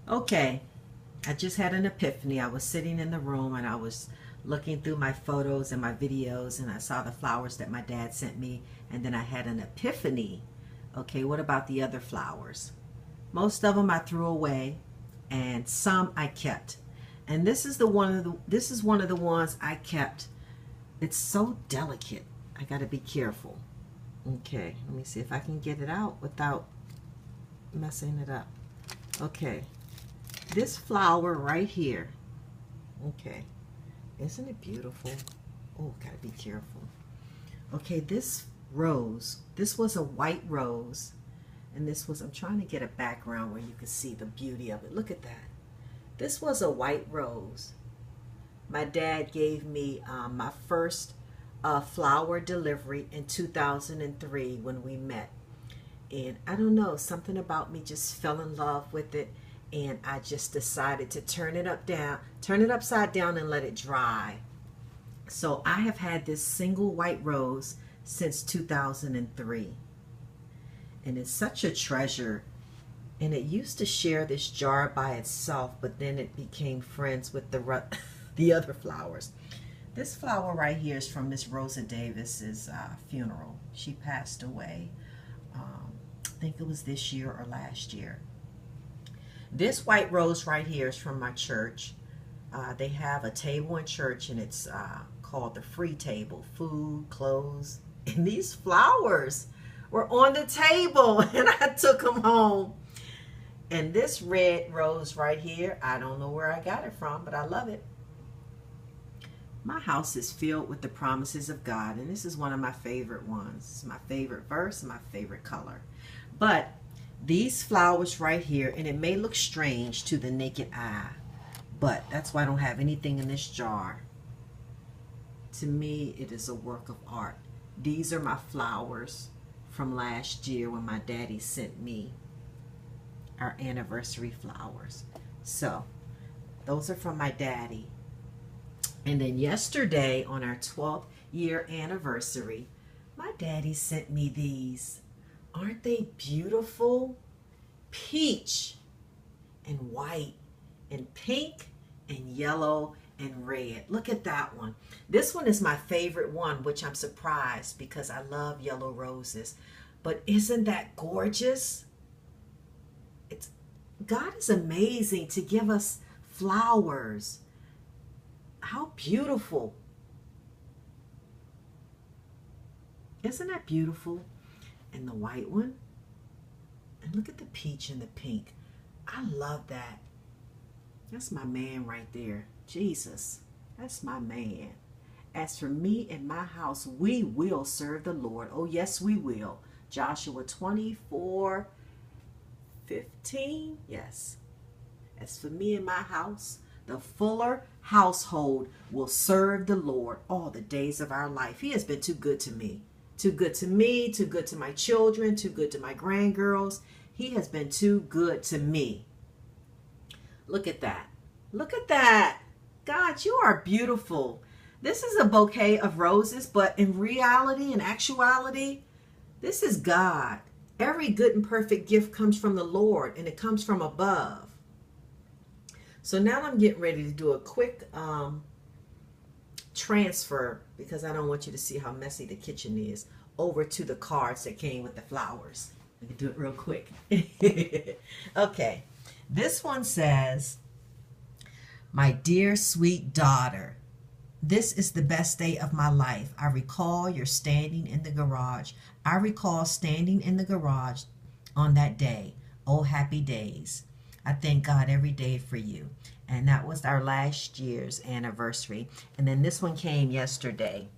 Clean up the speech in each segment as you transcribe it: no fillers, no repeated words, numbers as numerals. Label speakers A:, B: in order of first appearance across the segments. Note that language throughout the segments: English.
A: Okay, I just had an epiphany. I was sitting in the room and I was looking through my photos and my videos, and I saw the flowers that my dad sent me, and then I had an epiphany. Okay, what about the other flowers? Most of them I threw away, and some I kept. And this is one of the ones I kept. It's so delicate. I got to be careful. Okay, let me see if I can get it out without messing it up. Okay, this flower right here. Okay, isn't it beautiful? Oh, gotta be careful. Okay, this rose, this was a white rose, and this was, I'm trying to get a background where you can see the beauty of it. Look at that. This was a white rose. My dad gave me my first flower delivery in 2003 when we met. And I don't know, something about me just fell in love with it, and I just decided to turn it upside down and let it dry. So I have had this single white rose since 2003. And it's such a treasure. And it used to share this jar by itself, but then it became friends with the other flowers. This flower right here is from Miss Rosa Davis's funeral. She passed away, I think it was this year or last year. This white rose right here is from my church. They have a table in church, and it's called the free table, food, clothes. And these flowers were on the table, and I took them home. And this red rose right here, I don't know where I got it from, but I love it. My house is filled with the promises of God, and this is one of my favorite ones. It's my favorite verse and my favorite color. But these flowers right here, and it may look strange to the naked eye, but that's why I don't have anything in this jar. To me, it is a work of art. These are my flowers from last year when my daddy sent me our anniversary flowers. So those are from my daddy. And then yesterday on our 12th year anniversary, my daddy sent me these. Aren't they beautiful? Peach and white and pink and yellow and red. Look at that one. This one is my favorite one, which I'm surprised because I love yellow roses. But isn't that gorgeous? God is amazing to give us flowers. How beautiful. Isn't that beautiful? And the white one. And look at the peach and the pink. I love that. That's my man right there. Jesus. That's my man. As for me and my house, we will serve the Lord. Oh, yes, we will. Joshua 24:15. Yes. As for me and my house, the Fuller household will serve the Lord all the days of our life. He has been too good to me. Too good to me, too good to my children, too good to my grandgirls. He has been too good to me. Look at that. Look at that. God, you are beautiful. This is a bouquet of roses, but in reality, in actuality, this is God. Every good and perfect gift comes from the Lord, and it comes from above. So now I'm getting ready to do a quick transfer, because I don't want you to see how messy the kitchen is, over to the cards that came with the flowers. I can do it real quick. Okay. This one says, "My dear sweet daughter, this is the best day of my life. I recall your standing in the garage. I recall standing in the garage on that day. Oh, happy days. I thank God every day for you." And that was our last year's anniversary. And then this one came yesterday.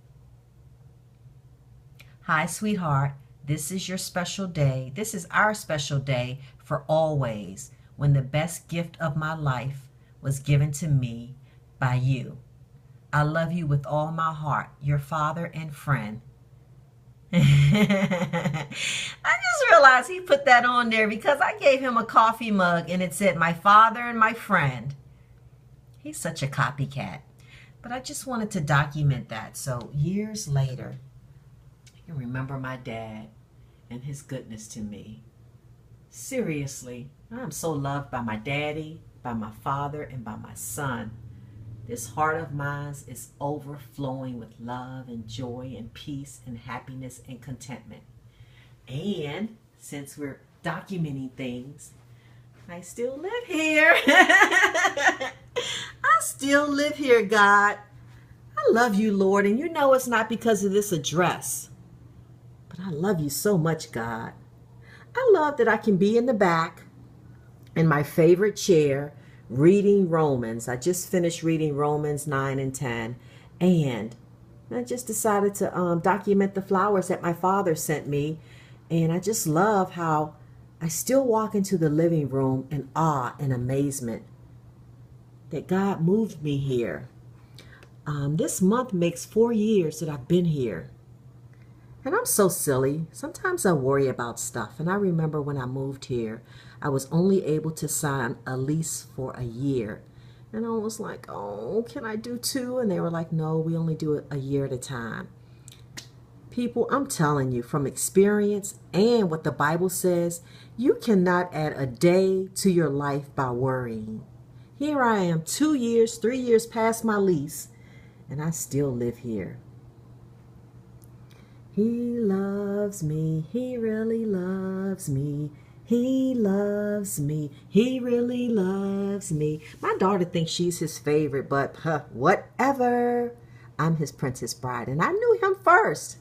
A: "Hi, sweetheart. This is your special day. This is our special day for always, when the best gift of my life was given to me by you. I love you with all my heart, your father and friend." I just realized he put that on there because I gave him a coffee mug and it said, "My father and my friend." He's such a copycat. But I just wanted to document that, so years later, I can remember my dad and his goodness to me. Seriously, I'm so loved by my daddy, by my father, and by my son. This heart of mine is overflowing with love and joy and peace and happiness and contentment. And since we're documenting things, I still live here. I still live here, God. I love you, Lord. And you know it's not because of this address. But I love you so much, God. I love that I can be in the back in my favorite chair reading Romans. I just finished reading Romans 9 and 10. And I just decided to document the flowers that my father sent me. And I just love how I still walk into the living room in awe and amazement that God moved me here. This month makes 4 years that I've been here. And I'm so silly. Sometimes I worry about stuff. And I remember when I moved here, I was only able to sign a lease for a year. And I was like, oh, can I do 2? And they were like, no, we only do it a year at a time. People, I'm telling you from experience and what the Bible says, you cannot add a day to your life by worrying. Here I am 2 years, 3 years past my lease, and I still live here. He loves me. He really loves me. He loves me. He really loves me. My daughter thinks she's his favorite, but whatever. I'm his princess bride, and I knew him first.